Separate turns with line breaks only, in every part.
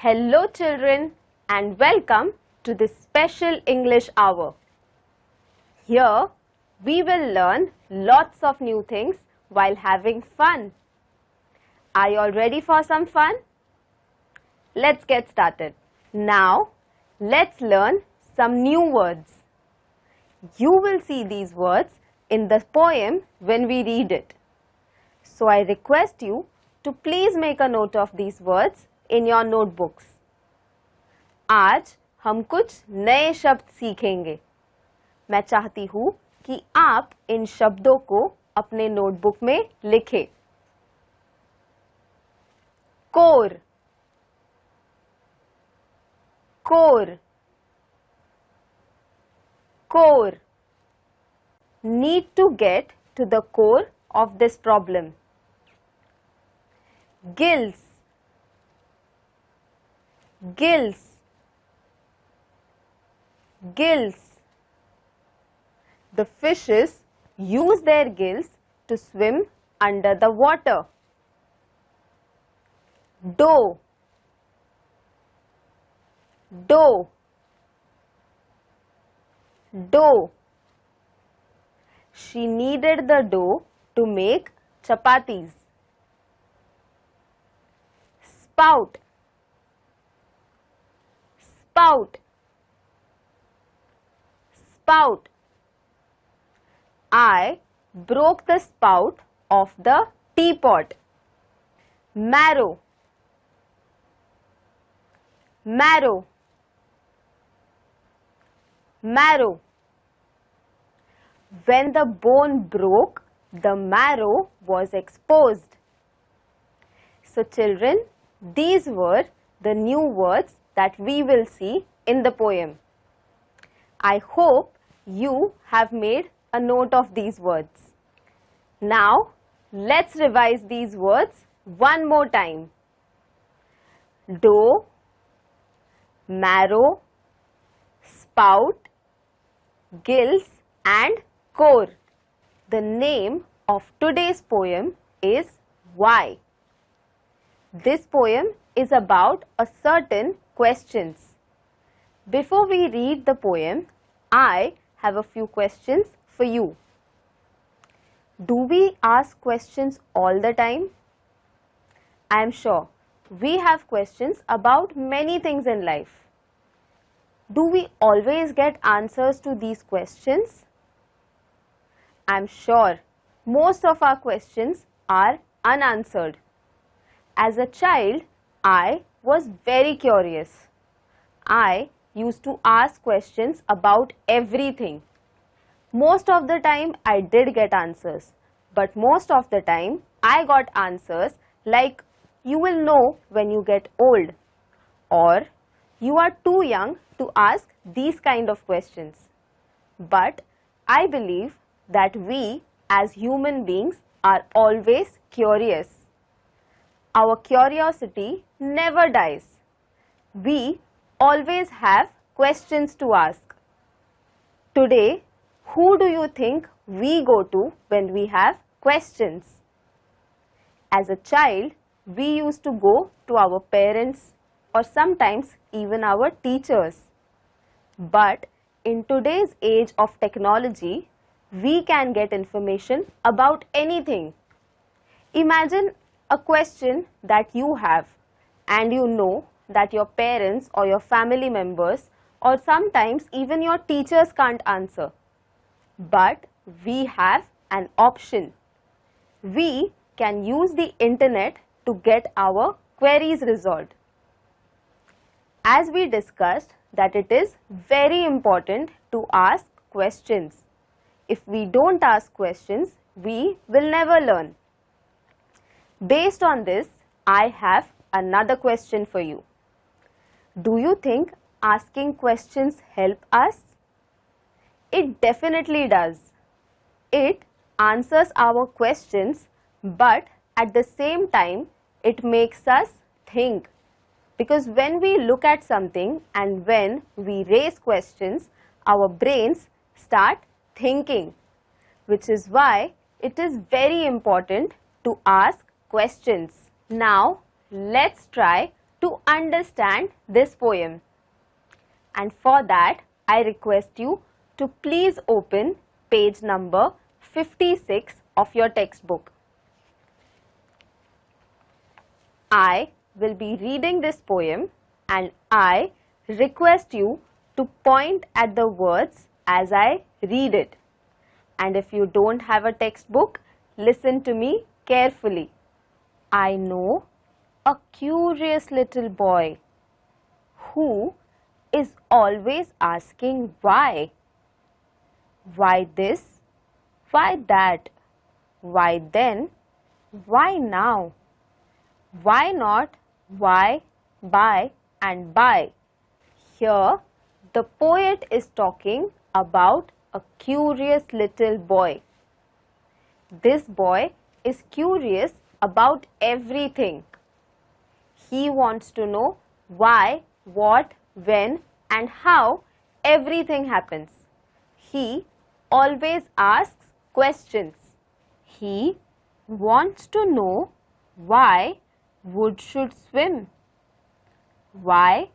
Hello children and welcome to this special English hour. Here we will learn lots of new things while having fun. Are you all ready for some fun? Let's get started. Now let's learn some new words. You will see these words in the poem when we read it. So I request you to please make a note of these words in your notebooks. आज हम कुछ नए शब्द सीखेंगे. मैं चाहती हूँ कि आप इन शब्दों को अपने नोटबुक में लिखें. Core, core, core. Need to get to the core of this problem. Gills, gills, gills. The fishes use their gills to swim under the water. Dough, dough, dough. She kneaded the dough to make chapatis. Spout, spout, spout. I broke the spout of the teapot. Marrow, marrow, marrow. When the bone broke, the marrow was exposed. So children, these were the new words that we will see in the poem. I hope you have made a note of these words. Now, let's revise these words one more time. Dough, marrow, spout, gills and core. The name of today's poem is Why. This poem is about a certain questions. Before we read the poem, I have a few questions for you. Do we ask questions all the time? I am sure we have questions about many things in life. Do we always get answers to these questions? I am sure most of our questions are unanswered. As a child, I was very curious. I used to ask questions about everything. Most of the time I did get answers, but most of the time I got answers like you will know when you get old, or you are too young to ask these kind of questions. But I believe that we as human beings are always curious. Our curiosity never dies. We always have questions to ask. Today, who do you think we go to when we have questions? As a child, we used to go to our parents or sometimes even our teachers. But in today's age of technology, we can get information about anything. Imagine a question that you have and you know that your parents or your family members or sometimes even your teachers can't answer. But we have an option. We can use the internet to get our queries resolved. As we discussed that it is very important to ask questions. If we don't ask questions, we will never learn. Based on this, I have another question for you. Do you think asking questions help us? It definitely does. It answers our questions, but at the same time, it makes us think. Because when we look at something and when we raise questions, our brains start thinking, which is why it is very important to ask questions. Now, let's try to understand this poem. And for that, I request you to please open page number 56 of your textbook. I will be reading this poem and I request you to point at the words as I read it. And if you don't have a textbook, listen to me carefully. I know a curious little boy who is always asking why. Why this? Why that? Why then? Why now? Why not? Why, by and by? Here the poet is talking about a curious little boy. This boy is curious about everything. He wants to know why, what, when and how everything happens. He always asks questions. He wants to know why wood should swim, why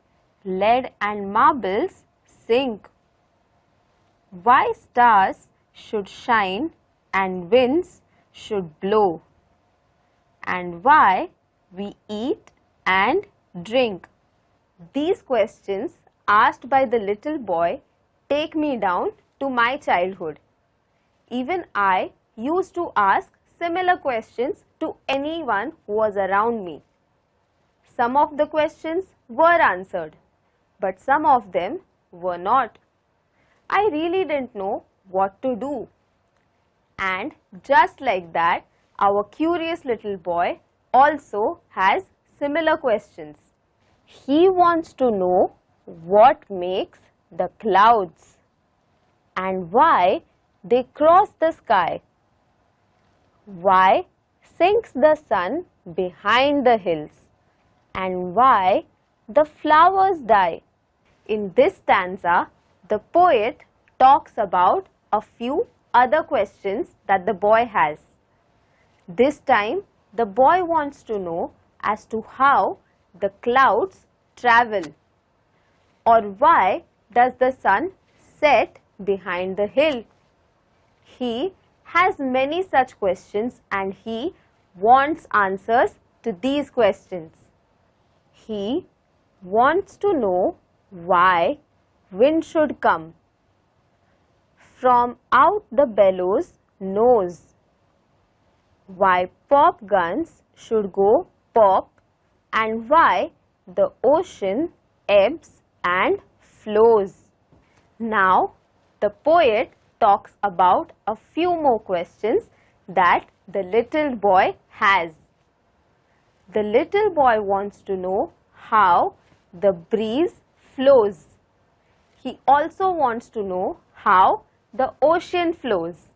lead and marbles sink, why stars should shine and winds should blow, and why we eat and drink. These questions asked by the little boy take me down to my childhood. Even I used to ask similar questions to anyone who was around me. Some of the questions were answered, but some of them were not. I really didn't know what to do. And just like that, our curious little boy also has similar questions. He wants to know what makes the clouds and why they cross the sky. Why sinks the sun behind the hills and why the flowers die. In this stanza, the poet talks about a few other questions that the boy has. This time, the boy wants to know as to how the clouds travel or why does the sun set behind the hill. He has many such questions and he wants answers to these questions. He wants to know why wind should come from out the bellows nose, why pop guns should go pop, and why the ocean ebbs and flows. Now, the poet talks about a few more questions that the little boy has. The little boy wants to know how the breeze flows. He also wants to know how the ocean flows.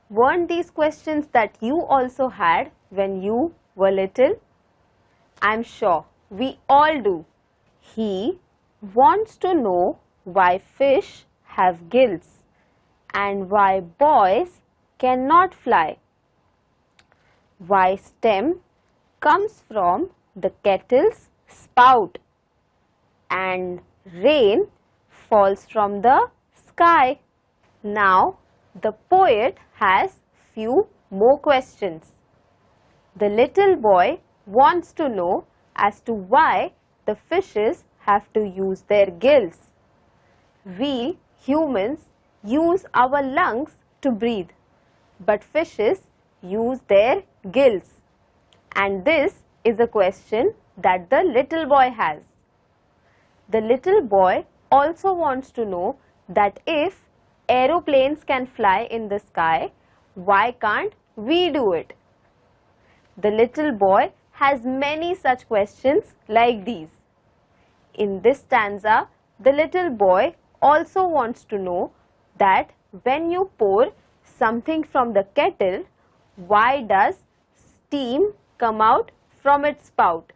Weren't these questions that you also had when you were little? I'm sure we all do. He wants to know why fish have gills and why boys cannot fly. Why stem comes from the kettle's spout and rain falls from the sky. Now, the poet has few more questions. The little boy wants to know as to why the fishes have to use their gills. We humans use our lungs to breathe, but fishes use their gills. And this is a question that the little boy has. The little boy also wants to know that if aeroplanes can fly in the sky, why can't we do it? The little boy has many such questions like these. In this stanza, the little boy also wants to know that when you pour something from the kettle, why does steam come out from its spout?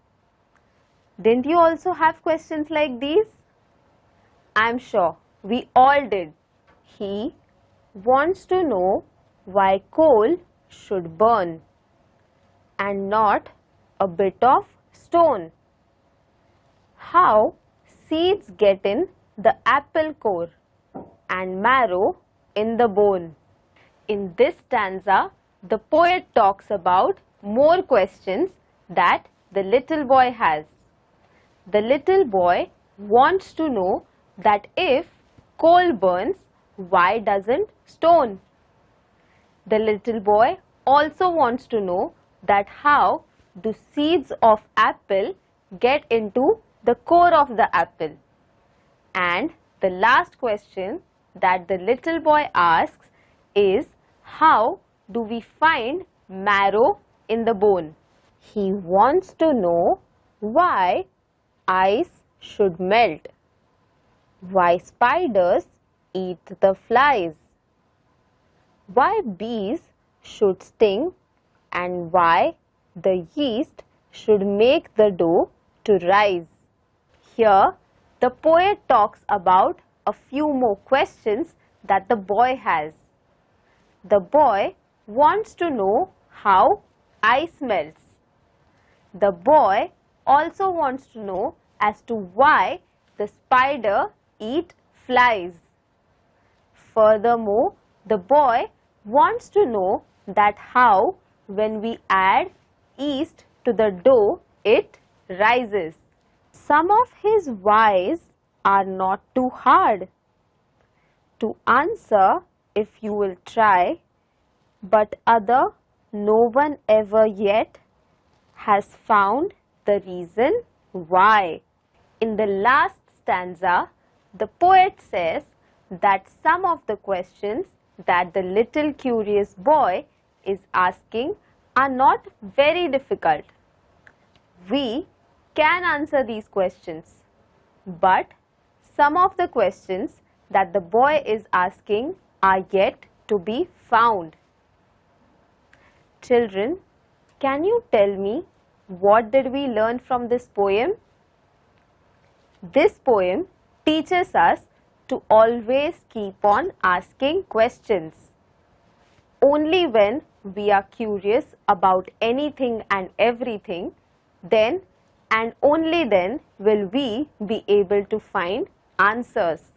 Didn't you also have questions like these? I'm sure we all did. He wants to know why coal should burn and not a bit of stone. how seeds get in the apple core and marrow in the bone. In this stanza, the poet talks about more questions that the little boy has. The little boy wants to know that if coal burns, why doesn't stone? The little boy also wants to know that how do seeds of apple get into the core of the apple? And the last question that the little boy asks is, how do we find marrow in the bone? He wants to know why ice should melt, why spiders eat the flies, why bees should sting, and why the yeast should make the dough to rise. Here, the poet talks about a few more questions that the boy has. The boy wants to know how ice melts. The boy also wants to know as to why the spider eats flies. Furthermore, the boy wants to know that how when we add yeast to the dough, it rises. Some of his whys are not too hard to answer if you will try, but other no one ever yet has found the reason why. In the last stanza, the poet says that some of the questions that the little curious boy is asking are not very difficult. We can answer these questions, but some of the questions that the boy is asking are yet to be found. Children, can you tell me what did we learn from this poem? This poem teaches us to always keep on asking questions. Only when we are curious about anything and everything, then and only then will we be able to find answers.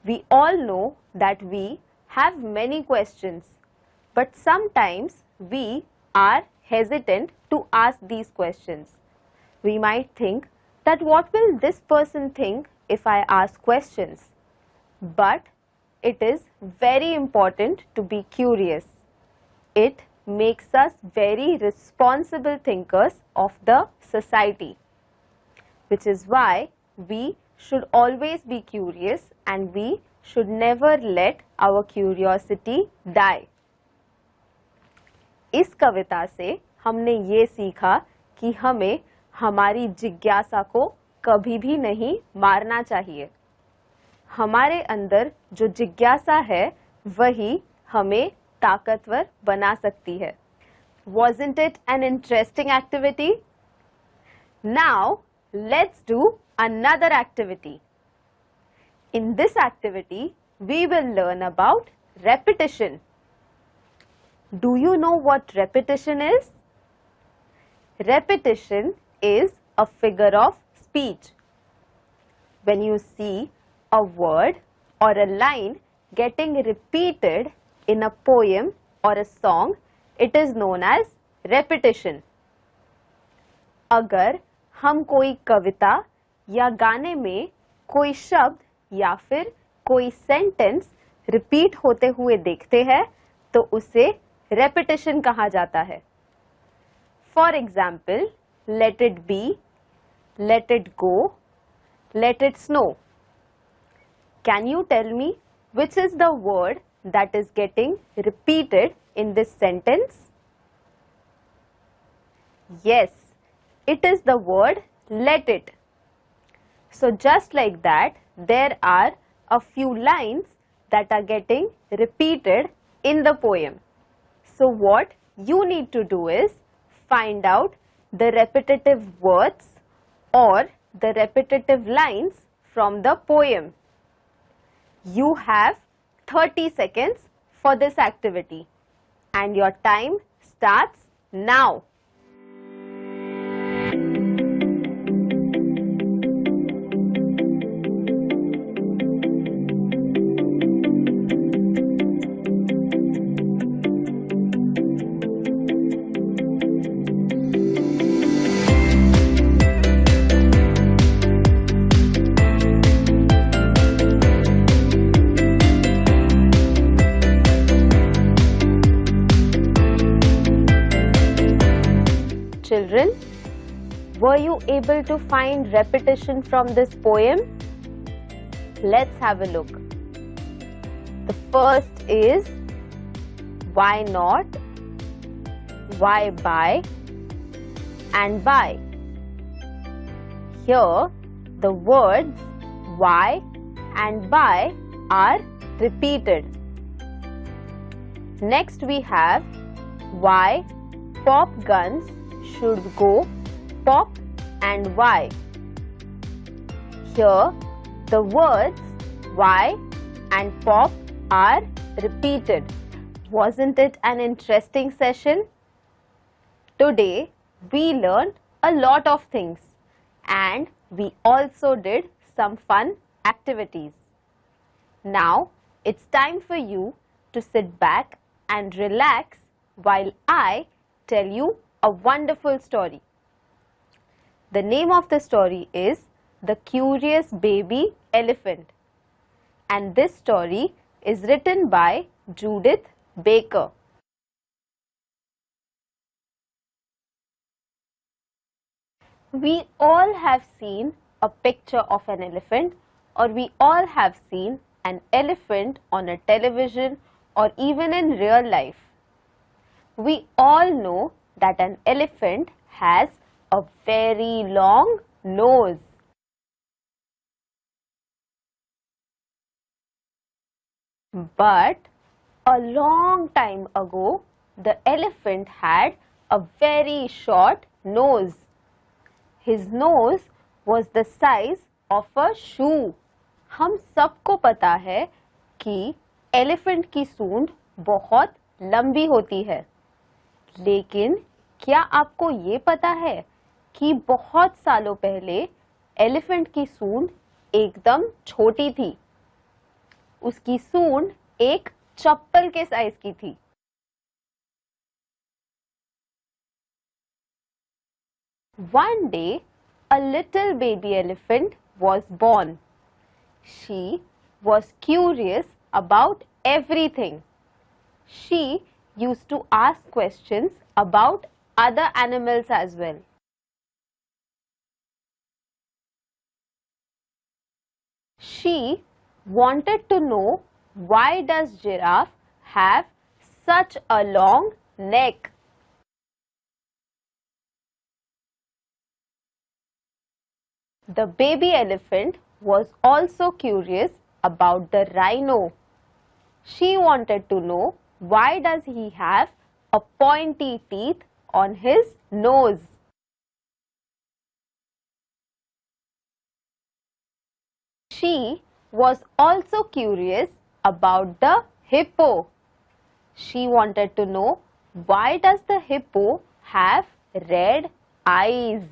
We all know that we have many questions, but sometimes we are hesitant to ask these questions. We might think that what will this person think if I ask questions? But it is very important to be curious. It makes us very responsible thinkers of the society, which is why we should always be curious and we should never let our curiosity die. इस कविता से हमने ये सीखा कि हमें हमारी जिज्ञासा को कभी भी नहीं मारना चाहिए. हमारे अंदर जो जिज्ञासा है वही हमें ताकतवर बना सकती है. Wasn't it an interesting activity? Now let's do another activity. In this activity we will learn about repetition. Do you know what repetition is? Repetition is a figure of speech. When you see a word or a line getting repeated in a poem or a song, it is known as repetition. अगर हम कोई कविता या गाने में कोई शब्द या फिर कोई सेंटेंस रिपीट होते हुए देखते हैं तो उसे repetition कहा जाता है. For example, let it be, let it go, let it snow. Can you tell me which is the word that is getting repeated in this sentence? Yes, it is the word let it. So just like that, there are a few lines that are getting repeated in the poem. So what you need to do is find out the repetitive words or the repetitive lines from the poem. You have 30 seconds for this activity and your time starts now. Children, were you able to find repetition from this poem? Let's have a look. The first is why not, why buy, and buy. Here, the words why and buy are repeated. Next we have why pop guns should go pop and why. Here, the words why and pop are repeated. Wasn't it an interesting session? Today, we learned a lot of things and we also did some fun activities. Now, it's time for you to sit back and relax while I tell you a wonderful story. The name of the story is The Curious Baby Elephant, and this story is written by Judith Baker. We all have seen a picture of an elephant, or we all have seen an elephant on a television or even in real life. We all know that an elephant has a very long nose. But a long time ago, the elephant had a very short nose. His nose was the size of a shoe. हम सबको पता है कि elephant की सूंड बहुत लंबी होती है, लेकिन क्या आपको ये पता है कि बहुत सालों पहले एलिफेंट की सूंड एकदम छोटी थी? उसकी सूंड एक चप्पल के साइज की थी. One day, a little baby elephant was born. She was curious about everything. She used to ask questions about other animals as well. She wanted to know, why does giraffe have such a long neck? The baby elephant was also curious about the rhino. She wanted to know, why does he have a pointy teeth on his nose? She was also curious about the hippo. She wanted to know, why does the hippo have red eyes?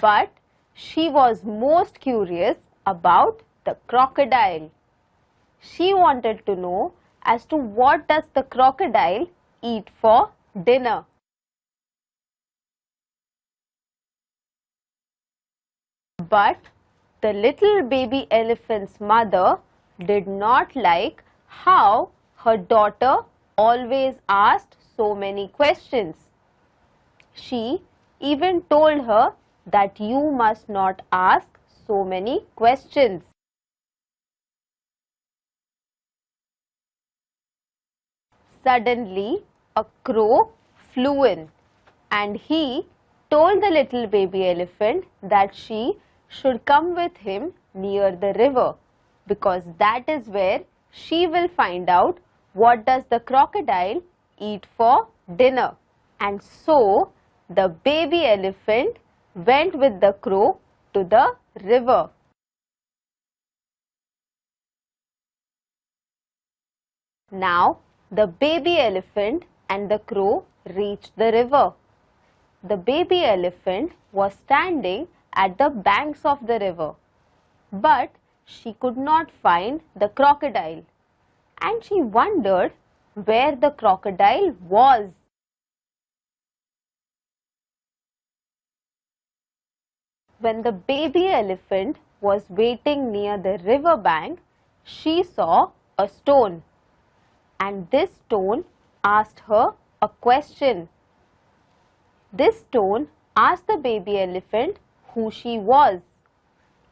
But she was most curious about the crocodile. She wanted to know as to what does the crocodile eat for dinner. But the little baby elephant's mother did not like how her daughter always asked so many questions. She even told her that you must not ask so many questions. Suddenly, a crow flew in and he told the little baby elephant that she should come with him near the river, because that is where she will find out what does the crocodile eat for dinner. And so, the baby elephant went with the crow to the river. Now, the baby elephant and the crow reached the river. The baby elephant was standing at the banks of the river, but she could not find the crocodile, and she wondered where the crocodile was. When the baby elephant was waiting near the river bank, she saw a stone, and this stone asked her a question. This stone asked the baby elephant who she was,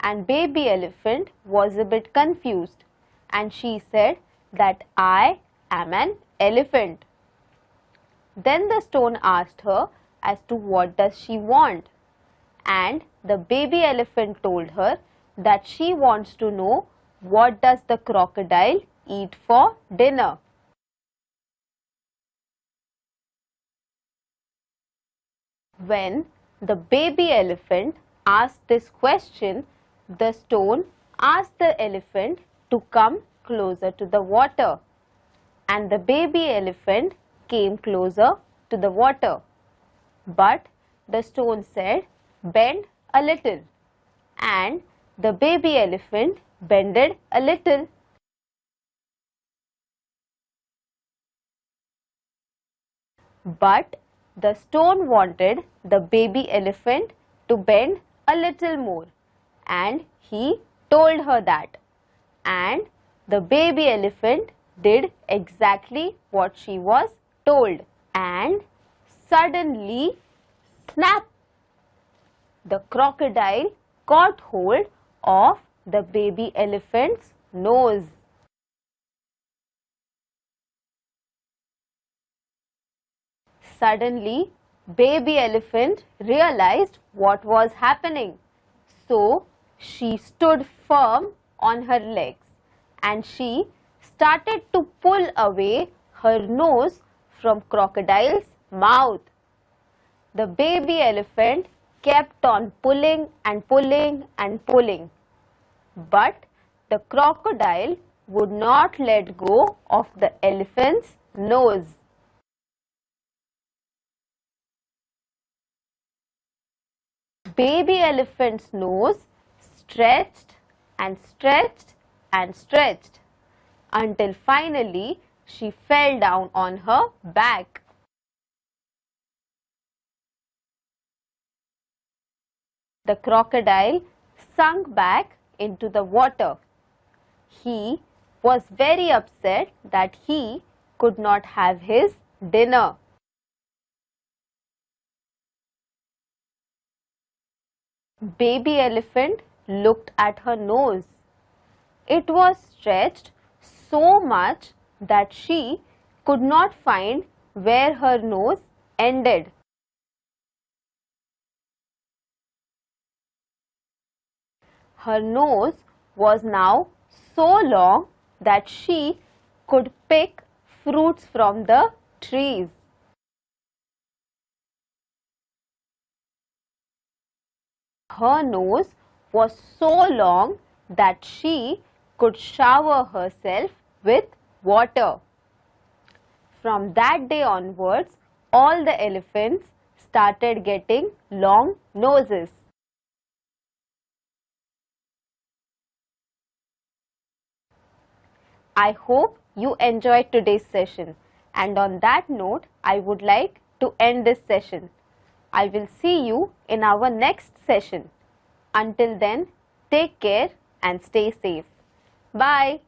and baby elephant was a bit confused, and she said that I am an elephant. Then the stone asked her as to what does she want, and the baby elephant told her that she wants to know what does the crocodile eat for dinner. When the baby elephant asked this question, the stone asked the elephant to come closer to the water, and the baby elephant came closer to the water. But the stone said, "Bend a little," and the baby elephant bended a little. But the stone wanted the baby elephant to bend a little more, and he told her that. And the baby elephant did exactly what she was told. And suddenly, snap! The crocodile caught hold of the baby elephant's nose. Suddenly, baby elephant realized what was happening. So, she stood firm on her legs and she started to pull away her nose from crocodile's mouth. The baby elephant kept on pulling and pulling and pulling, but the crocodile would not let go of the elephant's nose. Baby elephant's nose stretched and stretched and stretched until finally she fell down on her back. The crocodile sunk back into the water. He was very upset that he could not have his dinner. Baby elephant looked at her nose. It was stretched so much that she could not find where her nose ended. Her nose was now so long that she could pick fruits from the trees. Her nose was so long that she could shower herself with water. From that day onwards, all the elephants started getting long noses. I hope you enjoyed today's session, and on that note, I would like to end this session. I will see you in our next session. Until then, take care and stay safe. Bye.